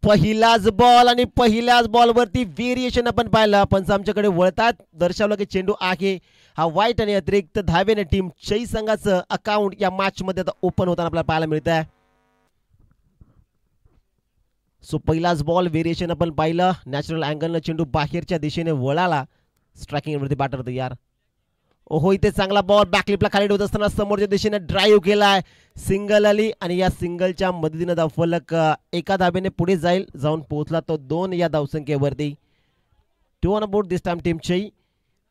पहिलाच बॉल आणि पहिल्याच बॉलवरती व्हेरिएशन आपण पाहिलं. पंच आमच्याकडे वळतात, दर्शवलं की चेंडू आहे हा वाईट आणि अतिरिक्त धावेने टीम चई संघाचं अकाउंट या मॅच मध्ये आता ओपन होताना आपल्याला पाहायला मिळत आहे. सो पहिलाच बॉल व्हेरिएशन आपण पाहिलं. नॅचरल अँगलनं चेंडू बाहेरच्या दिशेने वळाला. स्ट्रायकिंग वरती बॅटर तयार. ओहो, इथे चांगला बॉल बॅकलिपला खाली ठेवत असताना समोरच्या दिशेने ड्राईव्ह केलाय. सिंगल आली आणि या सिंगलच्या मदतीने धावफलक एका धाब्याने पुढे जाऊन पोहोचला तो 2 या धावसंख्येवरती. 2 on board this time team चई.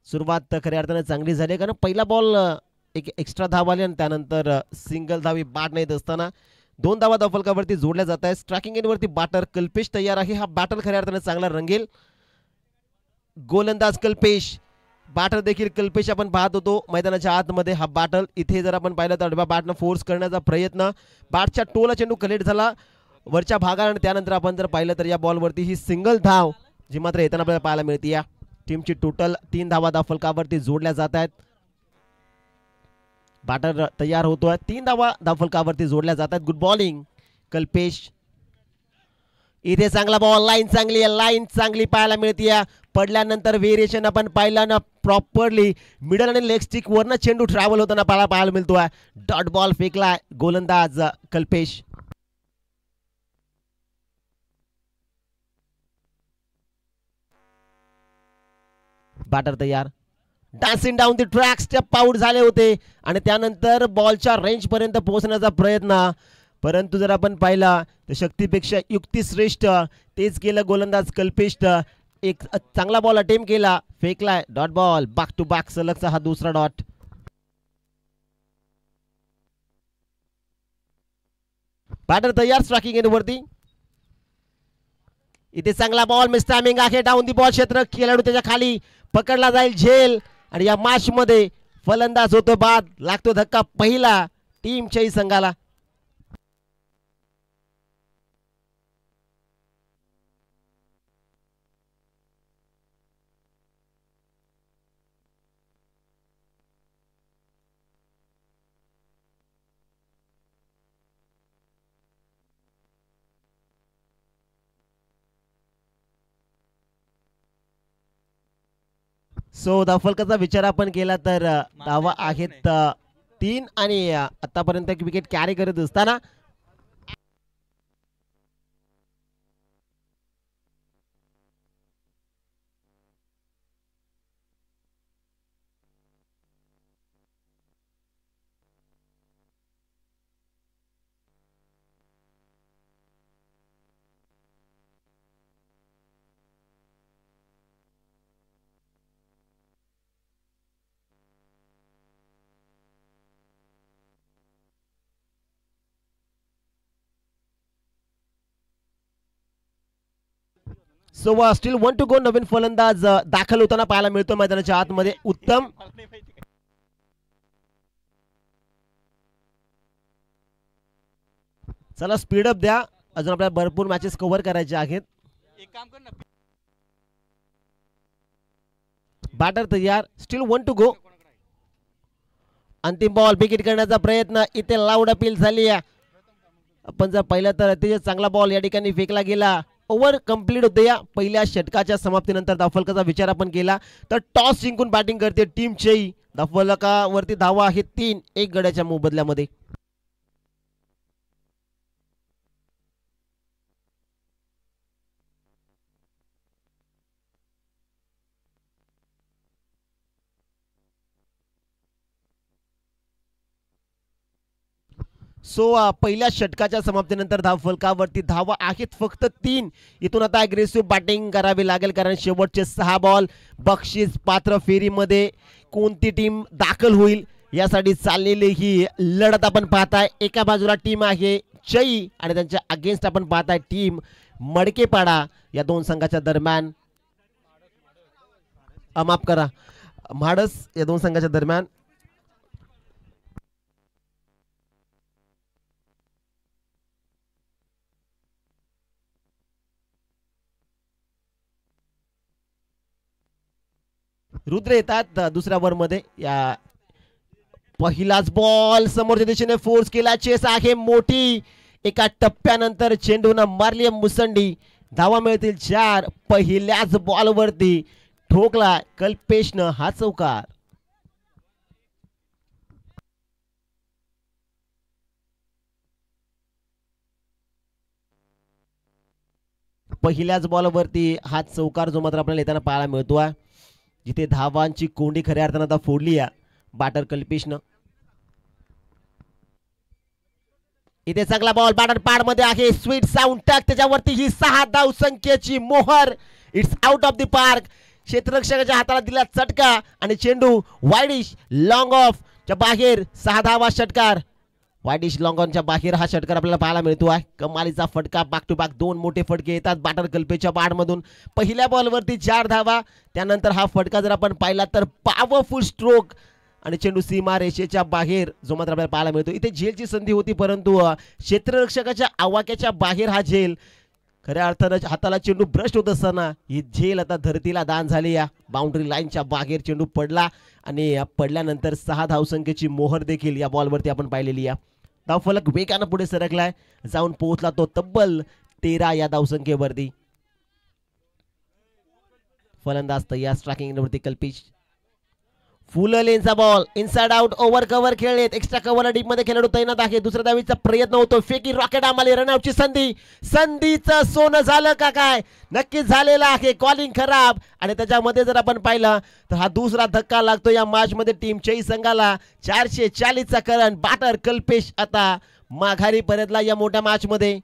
सुरुवात खऱ्या अर्थाने चांगली झाली कारण पहिला बॉल एक एक्स्ट्रा धाव आली आणि त्यानंतर सिंगल धावी बाद नाही असताना 2 धावा धावफलकावरती जोडल्या जात आहेत. स्ट्रायकिंग एंडवरती बॅटर कल्पेश तयार आहे. हा बॅटर खऱ्या अर्थाने चांगला रंगेल. गोलंदाज कल्पेश, बॅटर देखील कल्पेश आपण पाहत होतो मैदानाच्या आतमध्ये. हा बॅटल इथे जर आपण पाहिलं तर बॅटनं फोर्स करण्याचा प्रयत्न, बॅटच्या टोला चेंडू कलेक्ट झाला वरच्या भागात आणि त्यानंतर आपण जर पाहिलं तर या बॉलवरती ही सिंगल धाव जी मात्र येताना आपल्याला पाहायला मिळते. या टीमची टोटल 3 धावा धावफलकावरती जोडल्या जात आहेत. बॅटर तयार होतोय, 3 धावा धावफलकावरती जोडल्या जात आहेत. Good bowling Kalpesh. इथे चांगला बॉल, लाईन चांगली पाहायला मिळते. पडल्यानंतर व्हेरिएशन आपण पाहिलं ना प्रॉपरली मिडल आणि लेग स्टिक वरनं चेंडू ट्रॅव्हल होताना पाहायला मिळतोय. डॉट बॉल फेकलाय गोलंदाज कल्पेश. बॅटर तयार. Dancing down the track, step out झाले होते आणि त्यानंतर बॉलच्या रेंज पर्यंत पोहोचण्याचा प्रयत्न, परंतु जर आपण पाहिला तर शक्तीपेक्षा युक्ती श्रेष्ठ, तेच केलं गोलंदाज कल्पेश. एक चांगला बॉल अटेम्प्ट केला, फेकलाय dot ball. Back to back सलगचा हा दुसरा डॉट. बॅटर तयार स्ट्रायकिंग एंडवरती. इथे चांगला बॉल, मिस टायमिंग आहे. डाऊन दी बॉल क्षेत्र, खेळाडू त्याच्या खाली, पकडला जाईल झेल आणि या मॅच मध्ये फलंदाज होतो बाद. लागतो धक्का पहिला टीम चई संघाला. सो धावफलकाचा विचार आपण केला तर धावा आहेत 3 आणि आतापर्यंत विकेट कॅरी करत असताना सो स्टील 1 टू गो. नवीन फलंदाज दाखल होताना पाहायला मिळतो मैदानाच्या आतमध्ये. उत्तम. चला स्पीड अप द्या, अजून आपल्याला भरपूर मॅचेस कव्हर करायचे आहेत. बॅटर तयार. Still 1 to go. अंतिम बॉल विकेट करण्याचा प्रयत्न, इथे लाऊड अपील झाली. आपण जर पाहिलं तर अतिशय चांगला बॉल या ठिकाणी फेकला गेला. ओव्हर कंप्लीट होते. या पहिल्या षटकाच्या समाप्तीनंतर धावफलकाचा विचार आपण केला तर टॉस जिंकून बॅटिंग करते टीम चई. धावफलकावरती धावा आहेत 3 1 गड्याच्या मोबदल्यामध्ये. सो पहिल्या षटकाच्या समाप्तीनंतर धावफलकावरती धावा आहेत फक्त 3. इथून आता अग्रेसिव्ह बॅटिंग करावी लागेल कारण शेवटचे 6 बॉल. बक्षीस पात्र फेरीमध्ये कोणती टीम दाखल होईल यासाठी चाललेली ही लढत आपण पाहताय. एका बाजूला टीम आहे चई आणि त्यांच्या अगेन्स्ट आपण पाहताय टीम मडकेपाडा. या 2 संघाच्या दरम्यान, माफ करा, म्हाडस, या 2 संघाच्या दरम्यान रुद्र येतात दुसऱ्या ओव्हर मध्ये. या पहिलाच बॉल समोरच्या दिशेने फोर्स केला, चेस आहे मोठी, एका टप्प्यानंतर चेंडूनं मारली मुसंडी. धावा मिळतील 4. पहिल्याच बॉलवरती ठोकला कल्पेशनं हा चौकार. पहिल्याच बॉलवरती हा चौकार जो मात्र आपल्याला येताना पाहायला मिळतोय, जिथे धावांची कोंडी खऱ्या अर्थानं आता फोडली आहे बॅटर कल्पेशनं. इथे चांगला बॉल बॅटर पॅड मध्ये आहे. स्वीट साऊंड टॅक त्याच्यावरती ही 6 धाव संख्येची मोहर. It's out of the park. क्षेत्ररक्षकाच्या हाताला दिला चटका आणि चेंडू वाईडिश लॉंग ऑफ च्या बाहेर. 6 धावा षटकार. वाईडिश लॉंग ऑनच्या बाहेर हा षटकार आपल्याला पाहायला मिळतो आहे. कमालीचा फटका. बॅक टू बॅक 2 मोठे फटके येतात बॅटर कल्पेच्या बॅटमधून. पहिल्या बॉलवरती 4 धावा. त्यानंतर हा फटका जर आपण पाहिला तर पॉवरफुल स्ट्रोक आणि चेंडू सीमा रेषेच्या बाहेर जो मात्र आपल्याला पाहायला मिळतो. इथे झेलची संधी होती परंतु क्षेत्ररक्षकाच्या आवाक्याच्या बाहेर हा झेल. खऱ्या अर्थानं हाताला चेंडू ब्रश होत असताना ही झेल आता धरतीला दान झाली. या बाउंड्री लाईनच्या बाहेर चेंडू पडला आणि पडल्यानंतर 6 धावसंख्येची मोहर देखील या बॉलवरती आपण पाहिलेली आहे. धावफलक वेगानं पुढे सरकलाय. जाऊन पोहोचला तो तब्बल 13 या धावसंख्येवरती. फलंदाज तयार. स्ट्रायकिंग वरती कल्पेश. फुल लेनचा ball inside out over cover खेळलेत. एक्स्ट्रा कव्हर डीप मध्ये खेळाडू तैनात आहे. दुसऱ्या धावीचा प्रयत्न होतो. फेकी रॉकेट आम्हाला रनआउटची संधी. संधीचं सोनं झालं का काय? नक्कीच झालेलं आहे. कॉलिंग खराब आणि त्याच्यामध्ये जर आपण पाहिलं तर हा दुसरा धक्का लागतो या मॅच मध्ये टीम चेई संघाला. 440 चा करंट. बॅटर कल्पेश आता माघारी परतला या मोठ्या मॅच मध्ये.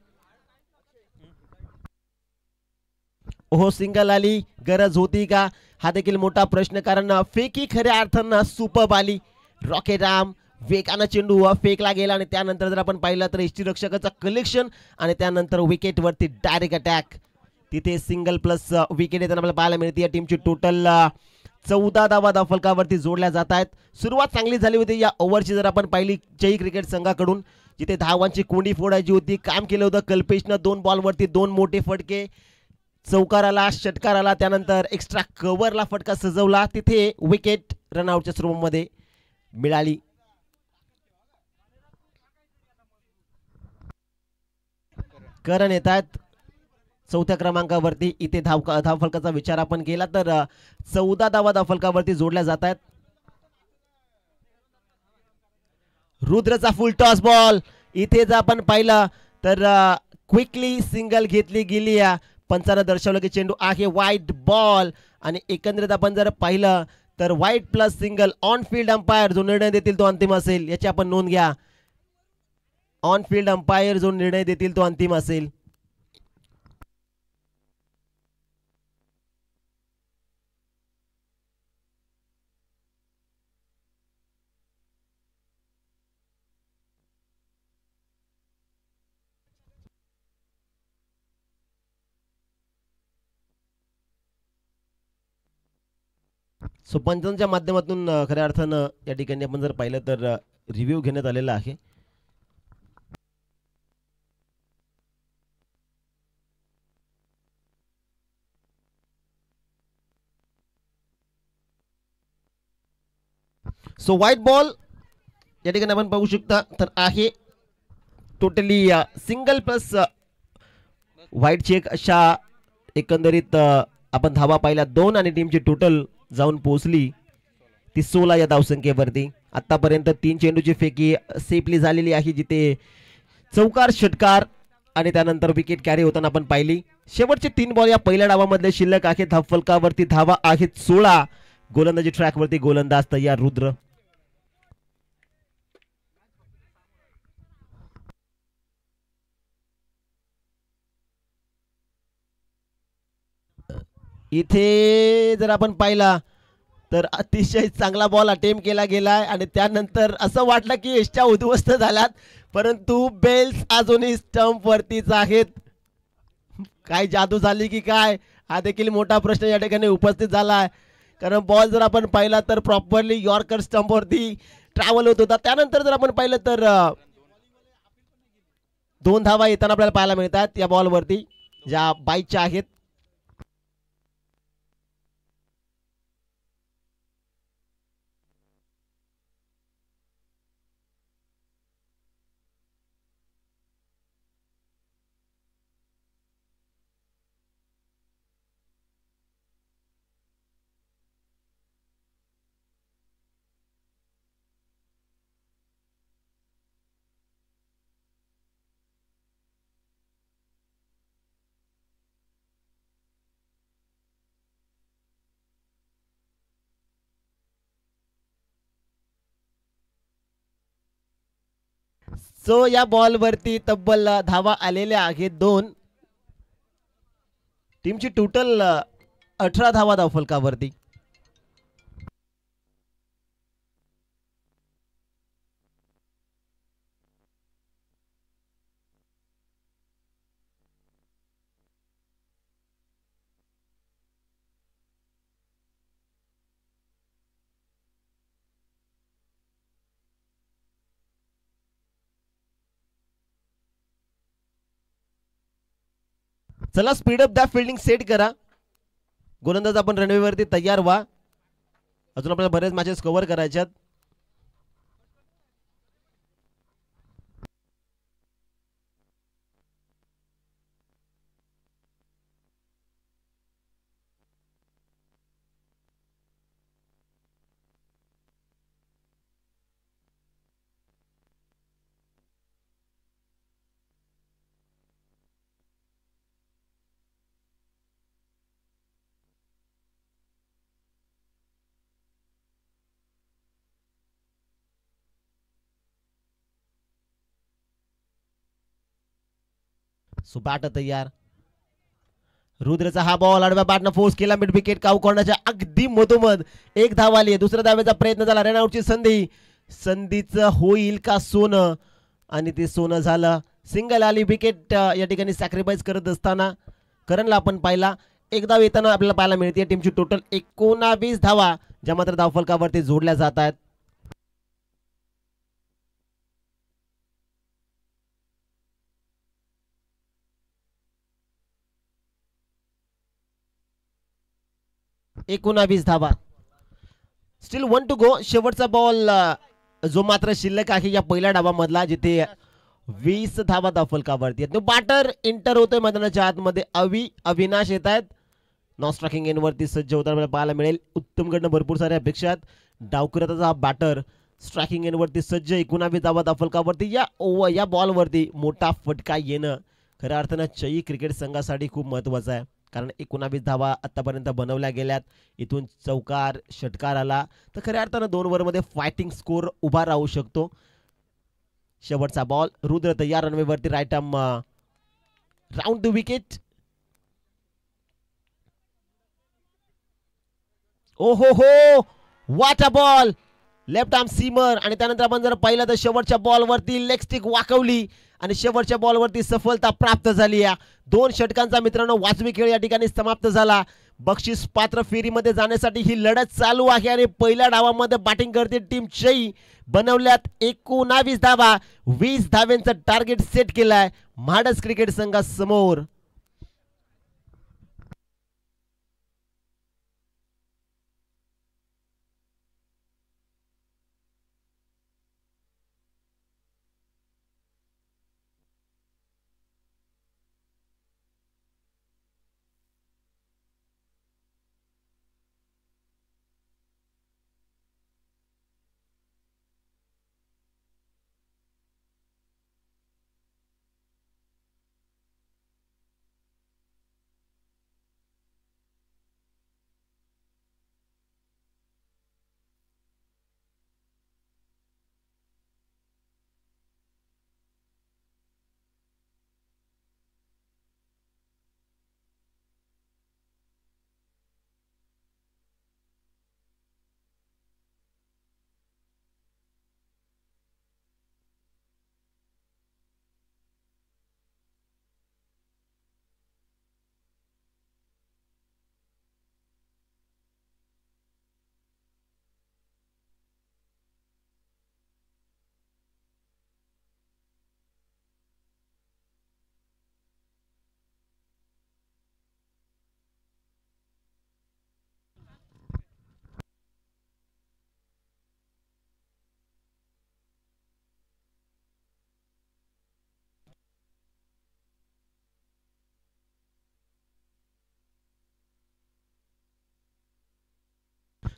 हो सिंगल आली. गरज होती का हा देखील मोठा प्रश्न, कारण फेकी खऱ्या अर्थानं सुपर आली. रॉकेट आर्म वेगानं चेंडू फेकला गेला आणि त्यानंतर जर आपण पाहिलं तर यष्टीरक्षकाचा कलेक्शन आणि त्यानंतर विकेटवरती डायरेक्ट अटॅक. तिथे सिंगल प्लस विकेट येताना आपल्याला पाहायला मिळते. या टीमची टोटल 14 धावा धावफलकावरती जोडल्या जात आहेत. सुरुवात चांगली झाली होती या ओव्हरची जर आपण पाहिली चेई क्रिकेट संघाकडून, जिथे धावांची कोंडी फोडायची होती. काम केलं होतं कल्पेशनं. 2 बॉलवरती 2 मोठे फटके. चौकाराला षटकाराला त्यानंतर एक्स्ट्रा कव्हरला फटका सजवला. तिथे विकेट रनआउटच्या स्वरूपामध्ये मिळाली. करण येत आहेत 4थ्या क्रमांकावरती. इथे धावफलकाचा विचार आपण केला तर 14 धावा धावफलकावरती जोडल्या जात आहेत. रुद्रचा फुल टॉस बॉल. इथे जर आपण पाहिलं तर क्विकली सिंगल घेतली गेली. पंचानं दर्शवलं की चेंडू आहे वाईट बॉल आणि एकंदरीत आपण जर पाहिलं तर वाईट plus single. On field umpire जो निर्णय देतील तो अंतिम असेल, याची आपण नोंद घ्या. ऑन फील्ड अंपायर जो निर्णय देतील तो अंतिम असेल. सो पंचांच्या माध्यमातून खऱ्या अर्थानं या ठिकाणी आपण जर पाहिलं तर रिव्ह्यू घेण्यात आलेला आहे. सो व्हाईट बॉल या ठिकाणी आपण पाहू शकता तर आहे totally single plus white check अशा एकंदरीत आपण धावा पाहिल्या 2 आणि टीमची टोटल जाऊन पोहोचली ती 16 या धावसंख्येवरती. आतापर्यंत 3 चेंडूची फेकी सेफली झालेली आहे, जिथे चौकार षटकार आणि त्यानंतर विकेट कॅरी होताना आपण पाहिली. शेवटचे 3 बॉल या पहिल्या डावामधले शिल्लक आहेत. धावफलकावरती धावा आहेत 16. गोलंदाजी ट्रॅकवरती गोलंदाज तयार रुद्र. इथे जर आपण पाहिला तर अतिशय चांगला बॉल अटेम्प्ट केला गेलाय आणि त्यानंतर असं वाटलं की यष्ट्या उद्ध्वस्त झाल्यात, परंतु बेल्स अजूनही स्टंप वरतीच आहेत. काय जादू झाली की काय हा देखील मोठा प्रश्न या ठिकाणी उपस्थित झाला आहे, कारण बॉल जर आपण पाहिला तर प्रॉपरली यॉर्कर स्टंप वरती ट्रॅव्हल होत होता. त्यानंतर जर आपण पाहिलं तर 2 धावा येताना आपल्याला पाहायला मिळतात या बॉलवरती ज्या बाईकच्या आहेत. सो या बॉल वरती तब्बल धावा आलेल्या आहेत 2. टीमची टोटल 18 धावा धावफलकावरती. चला स्पीड अप द्या, फिल्डिंग सेट करा. गोलंदाज आपण रनवेवरती तयार व्हा. अजून आपल्याला बरेच मॅचेस कव्हर करायच्यात. सो बॅट तयार. रुद्रचा हा बॉल आडव्या बॅटनं फोर्स केला, मिड विकेट काऊ करण्याच्या अगदी मधोमध एक धाव आली. दुसऱ्या धावेचा प्रयत्न झाला, रनआउटची संधी. संधीचं होईल का सोनं, आणि ते सोनं झालं. सिंगल आली. विकेट या ठिकाणी सॅक्रिफाईस करत असताना करणला आपण पाहिला. एक धाव येताना आपल्याला पाहायला मिळते. टीमची टोटल 19 धावा ज्या मात्र धावफलकावरती जोडल्या जात आहेत. एकोणावीस धावा. Still 1 to go. शेवटचा बॉल जो मात्र शिल्लक आहे या पहिल्या डावामधला, जिथे 20 धावा धावफलकावरती आहेत. बॅटर एंटर होतोय मैदानाच्या आतमध्ये. अविनाश येत आहेत. नॉन स्ट्रायकिंग एंडवरती सज्ज होताना पाहायला मिळेल. उत्तमकडनं भरपूर साऱ्या अपेक्षा आहेत. डावकरताचा हा बॅटर स्ट्रायकिंग एंडवरती सज्ज. 19 धावा धावफलकावरती. या बॉलवरती मोठा फटका येणं खऱ्या अर्थानं चई क्रिकेट संघासाठी खूप महत्वाचं आहे. कारण 19 धावा आतापर्यंत बनवल्या गेल्यात. इथून चौकार षटकार आला तर खऱ्या अर्थानं 2 ओव्हरमध्ये फायटिंग स्कोर उभा राहू शकतो. शेवटचा बॉल. रुद्र तयार रनवेवरती. Right arm round to wicket. ओ हो हो, what a ball. Left arm seamer. आणि त्यानंतर आपण जर पाहिलं तर शेवटच्या बॉलवरती लेग स्टिक वाकवली आणि शेवटच्या बॉलवरती सफलता प्राप्त झाली. 2 षटकांचा मित्रांनो वाजवी खेळ या ठिकाणी समाप्त झाला. बक्षीस पात्र फेरीमध्ये जाण्यासाठी ही लढत चालू आहे. आणि पहिल्या डावामध्ये बॅटिंग करते टीम चई. बनवल्यात 19 धावा. 20 धाव्यांचं टार्गेट सेट केलाय म्हाडस क्रिकेट संघासमोर.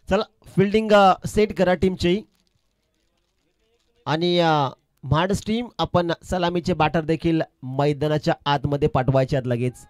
चला फिल्डिंग सेट करा टीमची. आणि म्हाडस टीम आपण सलामीचे बॅटर देखील मैदानाच्या आतमध्ये पाठवायचे आहेत लगेच.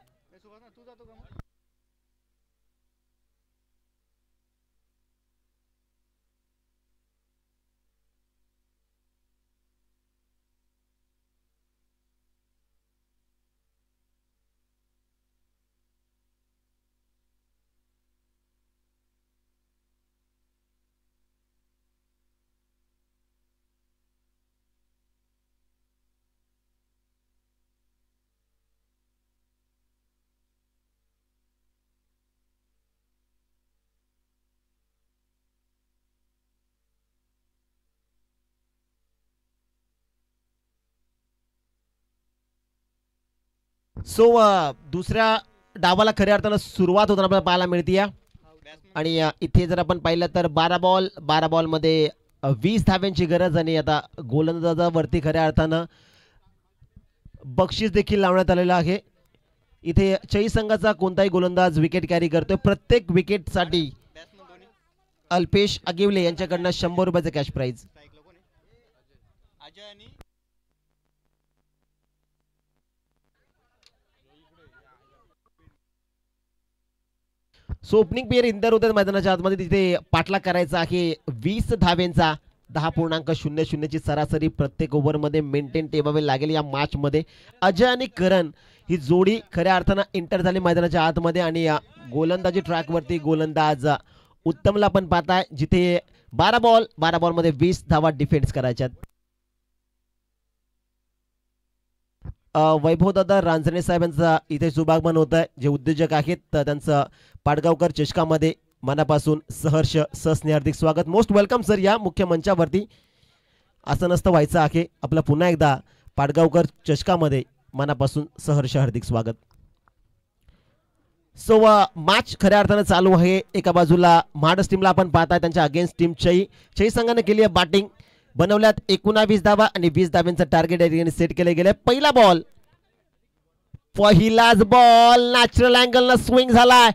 सो दुसऱ्या डावाला खऱ्या अर्थानं सुरुवात होताना आपल्याला पाहायला मिळते आणि इथे जर आपण पाहिलं तर 12 बॉलमध्ये 20 धाव्यांची गरज आणि आता गोलंदाजावरती खऱ्या अर्थानं बक्षीस देखील लावण्यात आलेलं आहे. इथे चई संघाचा कोणताही गोलंदाज विकेट कॅरी करतोय. प्रत्येक विकेटसाठी अल्पेश आगिवले यांच्याकडनं 100 रुपयाचं cash prize. So opening pair इंदर होत्या मैदानाच्या आतमध्ये. तिथे पाठलाग करायचा आहे 20 धाव्यांचा. 10.00 ची सरासरी प्रत्येक ओव्हरमध्ये मेंटेन ठेवावे लागेल या मॅच मध्ये. अजय आणि करण ही जोडी खऱ्या अर्थानं एंटर झाली मैदानाच्या आतमध्ये आणि गोलंदाजी ट्रॅकवरती गोलंदाज उत्तमला पण पाहताय जिथे 12 बॉलमध्ये 20 धावा डिफेन्स करायच्यात. वैभव दादा रांजणे साहेबांचा इथे शुभागमन होत आहे. जे उद्योजक आहेत त्यांचं पाडगावकर चषकामध्ये मनापासून सहर्ष हार्दिक स्वागत. मोस्ट वेलकम सर या मुख्य मंचावरती. असं नसतं व्हायचं आहे. आपलं पुन्हा एकदा पाडगावकर चषकामध्ये मनापासून सहर्ष हार्दिक स्वागत. सो मॅच खऱ्या अर्थानं चालू आहे. एका बाजूला महाडस टीमला आपण पाहताय त्यांच्या अगेन्स्ट टीम चई संघाने केली आहे बॅटिंग. बनवल्यात 19 धावा आणि 20 धाव्यांचं टार्गेट सेट केले गेले. पहिलाच बॉल नॅचरल अँगलनं स्विंग झालाय.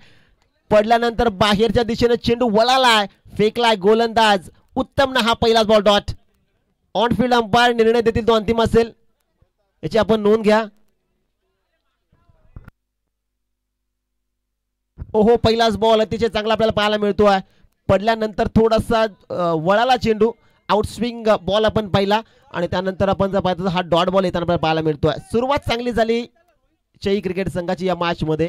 पडल्यानंतर बाहेरच्या दिशेने चेंडू वळालाय. फेकलाय गोलंदाज उत्तमनं. हा पहिलाच ball dot. On field umpire निर्णय देतील तो अंतिम असेल याची आपण नोंद घ्या. ओहो पहिलाच बॉल अतिशय चांगला आपल्याला पाहायला मिळतोय. पडल्यानंतर थोडासा वळाला चेंडू. आउट स्विंग बॉल आपण पाहिला आणि त्यानंतर आपण जर पाहतो हा डॉट बॉल येताना आपल्याला पाहायला मिळतोय. सुरुवात चांगली झाली चई क्रिकेट संघाची या मॅच मध्ये.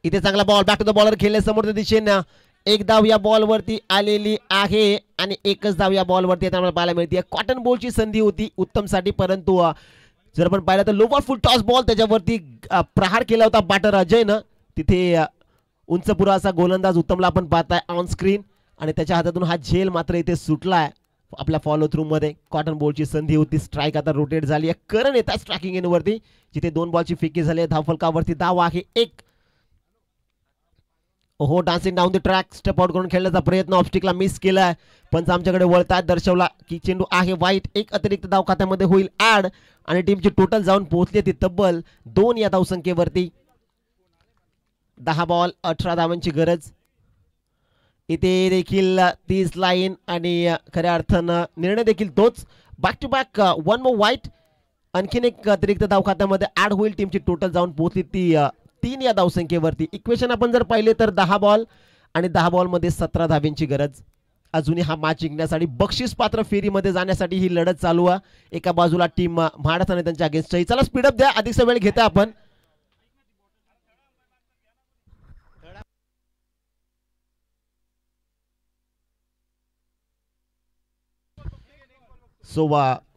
इथे चांगला ball back to the bowler खेळले समोरच्या दिशेनं. एक धाव या बॉल वरती आलेली आहे आणि एकच धाव या बॉल वरती आपल्याला पाहायला मिळते. कॉटन बॉलची संधी होती उत्तमसाठी परंतु जर आपण पाहिलं तर लोवर फुल टॉस बॉल त्याच्यावरती प्रहार केला होता बॅटर अजयनं. तिथे उंचपुरा असा गोलंदाज उत्तमला आपण पाहताय ऑन स्क्रीन आणि त्याच्या हातातून हा झेल मात्र इथे सुटलाय आपल्या फॉलो थ्रू मध्ये. कॉटन बॉलची संधी होती. स्ट्राईक आता रोटेट झाली आहे. करण येतात स्ट्रायकिंग इन वरती जिथे 2 बॉलची फेकी झाली. धावफलकावरती धाव आहे 1. ओहो dancing down the track step out करून खेळण्याचा प्रयत्न ऑब्स्टिकला मिस केलाय. पंच आमच्याकडे वळतात दर्शवला की चेंडू आहे वाईट. 1 अतिरिक्त धाव खात्यामध्ये होईल ऍड आणि टीमची टोटल जाऊन पोहोचली ती तब्बल 2 या धावसंख्येवरती. 10 बॉल 18 धावांची गरज. इथे देखील 30 लाईन आणि खऱ्या अर्थानं निर्णय देखील तोच. बॅक टू बॅक 1 मोर वाईट. आणखीन एक अतिरिक्त धाव खात्यामध्ये ऍड होईल. टीमची टोटल जाऊन पोहोचली ती 3 या धावसंख्येवरती. इक्वेशन आपण जर पाहिले तर 10 बॉल आणि 10 बॉलमध्ये 17 धाव्यांची गरज. अजूनही हा मॅच जिंकण्यासाठी बक्षीस पात्र फेरीमध्ये जाण्यासाठी ही लढत चालू आहे. एका बाजूला टीम महाराष्ट्र आणि त्यांच्या अगेन्स्ट. चला स्पीडअप द्या अधिकचा वेळ घेता आपण. सो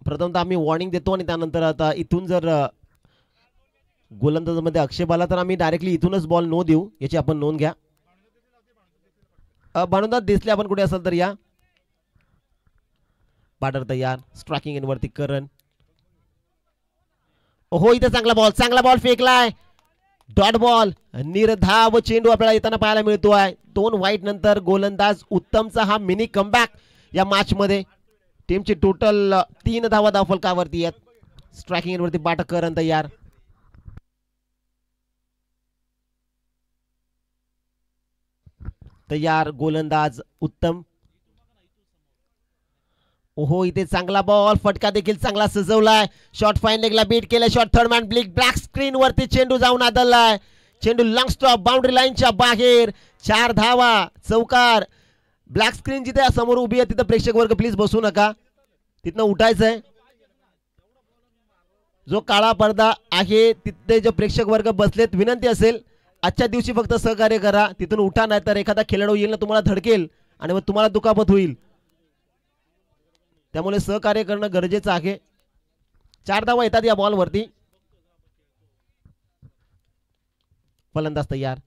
प्रथमतः आम्ही वॉर्निंग देतो आणि त्यानंतर आता इथून जर गोलंदाजामध्ये आक्षेप आला तर आम्ही डायरेक्टली इथूनच बॉल नो देऊ याची आपण नोंद घ्या. भानुदास दिसले आपण कुठे असेल तर या. बॅटर तयार. स्ट्रायकिंग इन वरती करण. ओहो इथे चांगला बॉल फेकलाय. Dot ball. निर्धाव चेंडू आपल्याला येताना पाहायला मिळतोय. 2 वाईट नंतर गोलंदाज उत्तमचा हा मिनी कमबॅक या मॅच मध्ये. टीमची टोटल 3 धावा धावफलकावरती आहेत. स्ट्रायकिंग इन वरती बॅटर करण तयार. तयार गोलंदाज उत्तम. ओहो इथे चांगला बॉल. फटका देखील चांगला सजवलाय. शॉट फाईन लेगला बीट केलाय. Shot third man black screen वरती चेंडू जाऊन आदळलाय. चेंडू लॉंग स्टॉप बाउंड्री लाईनच्या बाहेर. 4 धावा चौकार. ब्लॅक स्क्रीन जिथे समोर उभी आहे तिथे प्रेक्षक वर्ग प्लीज बसू नका. तिथनं उठायचंय. जो काळा पडदा आहे तिथे जे प्रेक्षक वर्ग बसलेत विनंती असेल आजच्या दिवशी फक्त सहकार्य करा. तिथून उठा नाही तर एखादा खेळाडू येईल ना तुम्हाला धडकेल आणि मग तुम्हाला दुखापत होईल. त्यामुळे सहकार्य करणं गरजेचं आहे. 4 धावा येतात या बॉल वरती. फलंदाज तयार.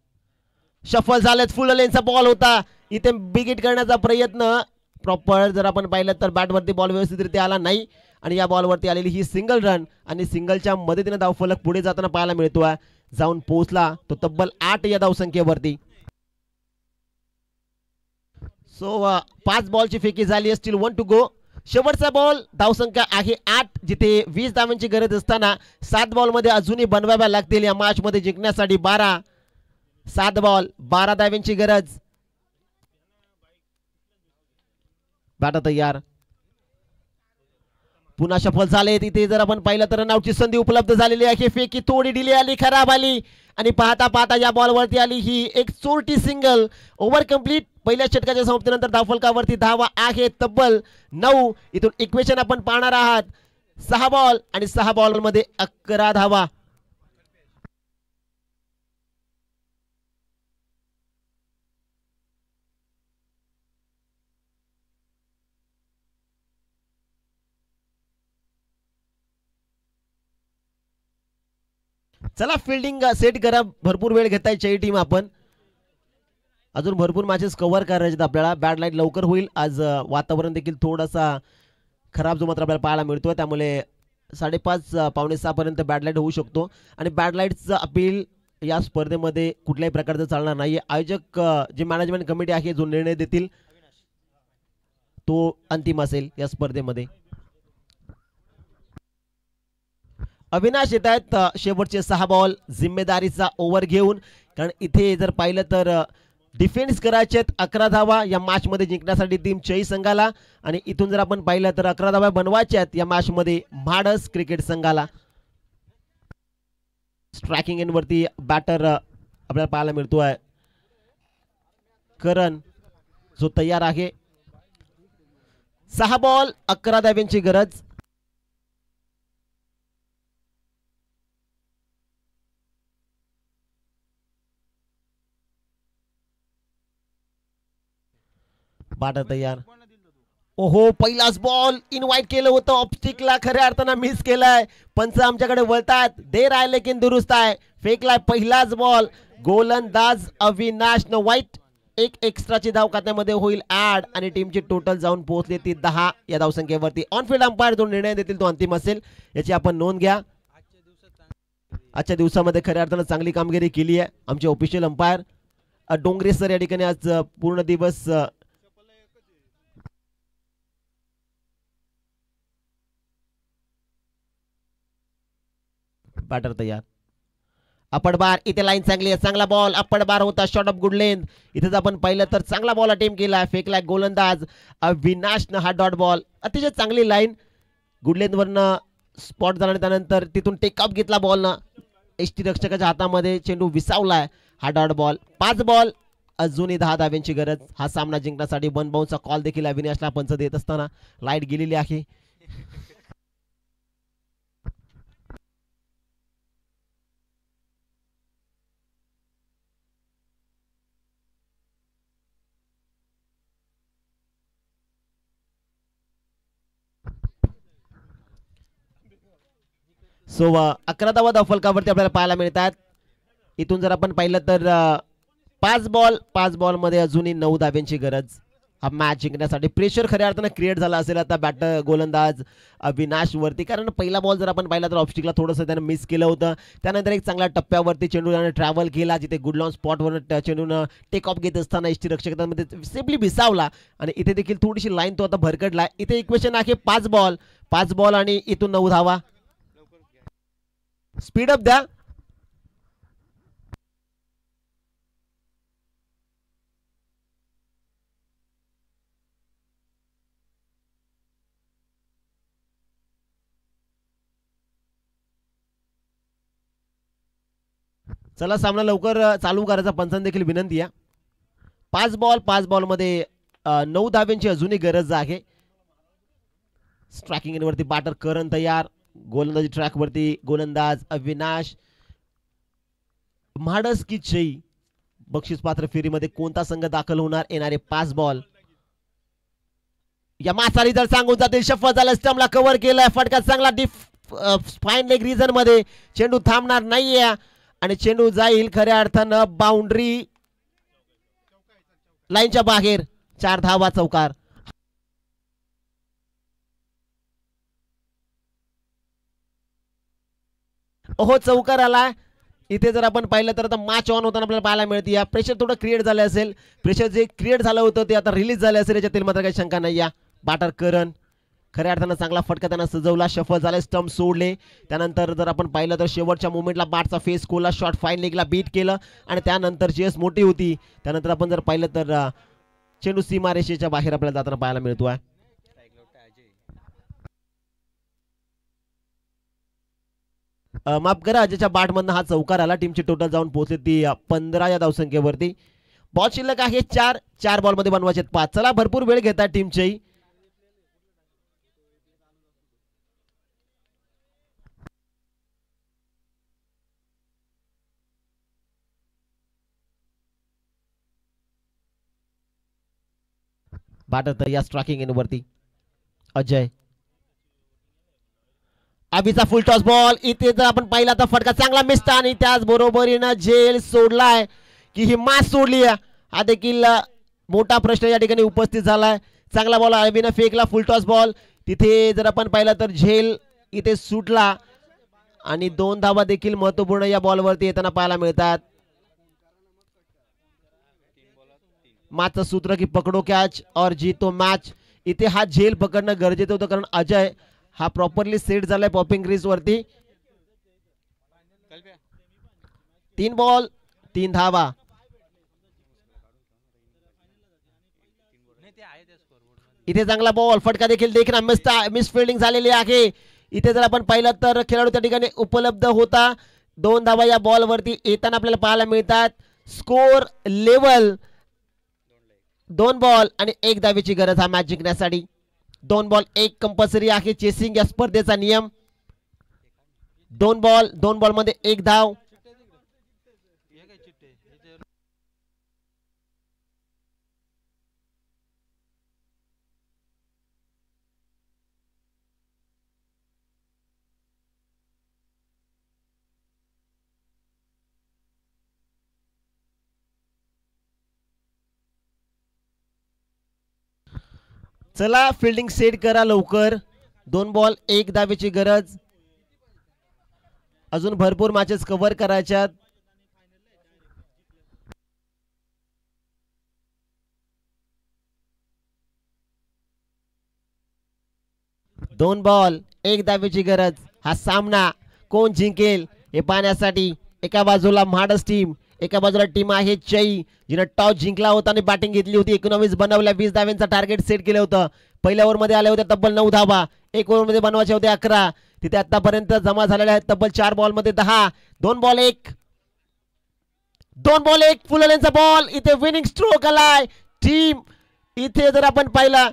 शफल झालेत. फुल लेनचा बॉल होता. इथे बिग हिट करण्याचा प्रयत्न प्रॉपर जर आपण पाहिलं तर बॅटवरती बॉल व्यवस्थितरित्या आला नाही आणि या बॉलवरती आलेली ही सिंगल रन आणि सिंगलच्या मदतीने धावफलक पुढे जाताना पाहायला मिळतोय. जाऊन पोहोचला तो तब्बल 8 या धावसंख्येवरती. सो 5 बॉलची फेकी झाली, स्टील 1 टू गो. शेवटचा बॉल, धावसंख्या आहे 8, जिथे 20 धावांची गरज असताना 7 बॉलमध्ये अजूनही बनवाव्या लागतील या मॅच मध्ये जिंकण्यासाठी. 7 बॉल 12 धावांची गरज. बॅटर तयार, पुन्हा सफल झाले. तिथे जर आपण पाहिलं तर रनआउटची संधी उपलब्ध झालेली आहे. फेकी थोडी डिले आली, खराब आली आणि पाहता पाहता या बॉलवरती आली ही एक चोरटी सिंगल. Over complete. पहिल्या षटकाच्या समाप्तीनंतर धावफलकावरती धावा आहे तब्बल 9. इथून इक्वेशन आपण पाहणार आहात. 6 बॉल आणि 6 बॉल मध्ये 11 धावा. चला फिल्डिंग सेट करा. भरपूर वेळ घेताय चेई टीम. आपण अजून भरपूर मॅचेस कव्हर करायचे आपल्याला. बॅड लाईट लवकर होईल आज. वातावरण देखील थोडासा खराब जो मात्र आपल्याला पाहायला मिळतोय, त्यामुळे 5:30 पावणे 6 पर्यंत बॅड लाईट होऊ शकतो आणि बॅड लाईटचं अपील या स्पर्धेमध्ये कुठल्याही प्रकारचं चालणार नाहीये. आयोजक जे मॅनेजमेंट कमिटी आहे जो निर्णय देतील तो अंतिम असेल या स्पर्धेमध्ये. अविनाश येत आहेत शेवटचे 6 बॉल जिम्मेदारीचा ओव्हर घेऊन. कारण इथे जर पाहिलं तर डिफेन्स करायचे 11 धावा या मॅच मध्ये जिंकण्यासाठी टीम चई संघाला आणि इथून जर आपण पाहिलं तर 11 धावा बनवायच्या आहेत या मॅच मध्ये म्हाडस क्रिकेट संघाला. स्ट्रायकिंग एंड वरती बॅटर आपल्याला पाहायला मिळतोय करण, जो तयार आहे. 6 बॉल 11 धाव्यांची गरज. बॅटर तयार. ओहो, पहिलाच बॉल इनवाइट केलं होतं ऑप्स्टिकला, खऱ्या अर्थानं मिस केलाय. पंच आमच्याकडे वळतात. देर आहे लेकिन दुरुस्त आहे. फेकलाय पहिलाच बॉल. गोलंदाज अविनाश न वाईट. एक एक्स्ट्राची धाव खात्यामध्ये होईल ऍड आणि टीमची टोटल जाऊन पोहोचली ती 10 या धावसंख्येवरती. ऑनफिल्ड अंपायर जो निर्णय देतील तो अंतिम असेल, याची आपण नोंद घ्या. आजच्या दिवसामध्ये खऱ्या अर्थानं चांगली कामगिरी केली आहे आमचे ऑफिशियल अंपायर डोंगरे सर. या ठिकाणी आज पूर्ण दिवस बॅटर तयार. अप्पर बार, इथे लाईन चांगली आहे. चांगला बॉल अप्पर बार होता. Shot of good length. इथे जर आपण पाहिलं तर चांगला बॉल अटेम्प्ट केला. फेकलाय गोलंदाज अविनाशनं हा डॉट बॉल. अतिशय चांगली लाईन. गुड लेंथ वरनं स्पॉट झाला, त्यानंतर तिथून टेकअप घेतला बॉलनं. एसटी रक्षकाच्या हातामध्ये चेंडू विसावलाय. हा डॉट बॉल. 5 बॉल अजूनही 10 धाव्यांची गरज. हा सामना जिंकण्यासाठी 1 बाउन्सचा कॉल देखील अविनाशला पंच देत असताना लाईट गेलेली आहे. सो 11 धावा धावफलकावरती आपल्याला पाहायला मिळतात. इथून जर आपण पाहिलं तर 5 बॉल मध्ये अजूनही 9 धाव्यांची गरज. हा मॅच जिंकण्यासाठी प्रेशर खऱ्या अर्थानं क्रिएट झाला असेल आता बॅटर गोलंदाज अविनाश वरती. कारण पहिला बॉल जर आपण पाहिला तर ऑब्स्टिकला थोडंसं त्यानं मिस केलं होतं. त्यानंतर एक चांगल्या टप्प्यावरती चेंडू ट्रॅव्हल केला, जिथे गुड लॉन स्पॉटवर चेंडून टेक ऑफ घेत असताना एसटी रक्षकांमध्ये सेफली भिसावला आणि इथे देखील थोडीशी लाईन तो आता भरकडला. इथे इक्वेशन आहे 5 बॉल आणि इथून 9 धावा. स्पीड अप द्या. चला सामना लवकर चालू करायचा पंचांना देखील विनंती आहे. 5 बॉल मध्ये 9 धाव्यांची अजूनही गरज आहे. स्ट्रायकिंग वरती बॅटर करण तयार. गोलंदाजी ट्रॅक वरती गोलंदाज अविनाश. म्हाडस की चई बक्षीस पात्र फेरीमध्ये कोणता संघ दाखल होणार? येणारे 5 बॉल या मासारी जर सांगून जातील. शफल झालं, स्टंपला कव्हर केलाय. फटका चांगला फाईन लेग रिजन मध्ये. चेंडू थांबणार नाहीये आणि चेंडू जाईल खऱ्या अर्थानं बाउंड्री. लाईनच्या बाहेर 4 धावा चौकार. ओहो चौकार आला. इथे जर आपण पाहिलं तर आता मॅच ऑन होताना आपल्याला पाहायला मिळते. या प्रेशर थोडं क्रिएट झालं असेल. प्रेशर जे क्रिएट झालं होतं ते आता रिलीज झालं असेल याच्यातील मात्र काही शंका नाही. या बॅटर करण खऱ्या अर्थानं चांगला फटका त्यांना सजवला. शफल झाले, स्टंप सोडले. त्यानंतर जर आपण पाहिलं तर शेवटच्या मोमेंटला बॅटचा फेस खोला, शॉट फाईन लेगला बीट केलं आणि त्यानंतर चेस मोठी होती. त्यानंतर आपण जर पाहिलं तर चेंडू सीमारेषेच्या बाहेर आपल्याला जाताना पाहायला मिळतोय. माफ करा, अजयच्या बॅटमधनं हा चौकार आला. टीमची टोटल जाऊन पोहोचली ती 15 या धावसंख्येवरती. बॉल शिल्लक आहे 4 बॉलमध्ये बनवायचे 5. चला भरपूर वेळ घेतात टीमचे. बॅटर तर या स्ट्रायकिंग इन वरती अजय. अभिचा फुल टॉस बॉल. इथे जर आपण पाहिला तर फटका चांगला मिसता आणि त्याच बरोबरीनं झेल सोडलाय की ही मास सोडली. हा देखील मोठा प्रश्न या ठिकाणी उपस्थित झालाय. चांगला बॉल अभिनं फेकला, फुल टॉस बॉल. तिथे जर आपण पाहिला तर झेल इथे सुटला आणि 2 धावा देखील महत्वपूर्ण या बॉलवरती येताना पाहायला मिळतात. मॅचचं सूत्र की पकडो कॅच और जीतो मॅच. इथे हा झेल पकडणं गरजेचं होतं कारण अजय हा प्रॉपरली सेट झालाय पॉपिंग क्रीज वरती. 3 बॉल 3 धावा. इथे चांगला बॉल, फटका देखील देखील मिस फिल्डिंग झालेली आहे. इथे जर आपण पाहिलं तर खेळाडू त्या ठिकाणी उपलब्ध होता. 2 धावा या बॉल वरती येताना आपल्याला पाहायला मिळतात. स्कोर लेवल 2 बॉल आणि 1 धावेची गरज हा मॅच जिंकण्यासाठी. 2 बॉल 1 कंपल्सरी आहे चेसिंग या स्पर्धेचा नियम. 2 बॉल मध्ये 1 धाव. चला फिल्डिंग सेट करा लवकर. 2 बॉल 1 धावेची गरज. अजून भरपूर मॅचेस कव्हर करायच्यात. दोन बॉल 1 धावेची गरज. हा सामना कोण जिंकेल हे पाहण्यासाठी एका बाजूला म्हाडस टीम, एका बाजूला टीम आहे चई जिने टॉस जिंकला होता आणि बॅटिंग घेतली होती. 19 बनवल्या, 20 धाव्यांचा टार्गेट सेट केलं होतं. पहिल्या ओव्हरमध्ये आले होते तब्बल 9 धावा. 1 ओव्हरमध्ये बनवायचे होते 11. तिथे आतापर्यंत जमा झालेल्या आहेत तब्बल 4 बॉलमध्ये 10. 2 बॉल 1 फुललेंचा बॉल. इथे विनिंग स्ट्रोक आलाय टीम. इथे जर आपण पाहिला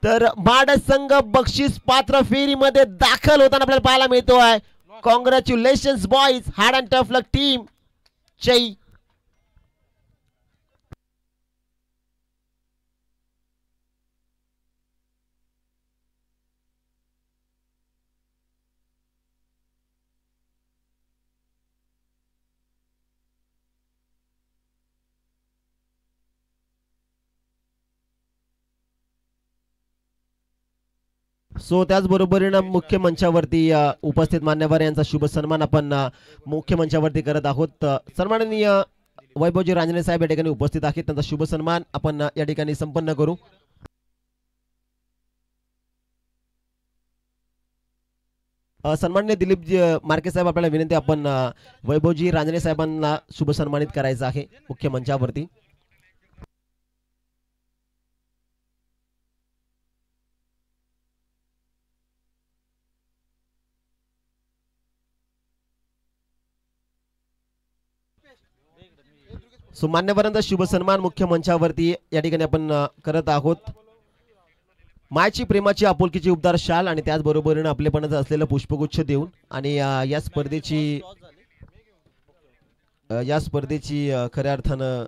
तर म्हाडस संघ बक्षीस पात्र फेरीमध्ये दाखल होताना आपल्याला पाहायला मिळतोय. Congratulations boys, hard and tough luck team चई. सो त्याचबरोबरीनं मुख्य मंचावरती उपस्थित मान्यवर यांचा शुभ सन्मान आपण मुख्य मंचावरती करत आहोत. सन्माननीय वैभवजी रांजणे साहेब या ठिकाणी उपस्थित आहेत. त्यांचा शुभ सन्मान आपण या ठिकाणी संपन्न करू. सन्माननीय दिलीपजी मार्के साहेब आपल्याला विनंती, आपण वैभवजी रांजणे साहेबांना शुभ सन्मानित करायचं आहे मुख्य मंचावरती. सो मान्यवरांचा शुभ सन्मान मुख्य मंचावरती या ठिकाणी आपण करत आहोत. मायची प्रेमाची आपुलकीची उबदार शाल आणि त्याचबरोबरीनं आपलेपणाचं असलेलं पुष्पगुच्छ देऊन आणि या स्पर्धेची खऱ्या अर्थानं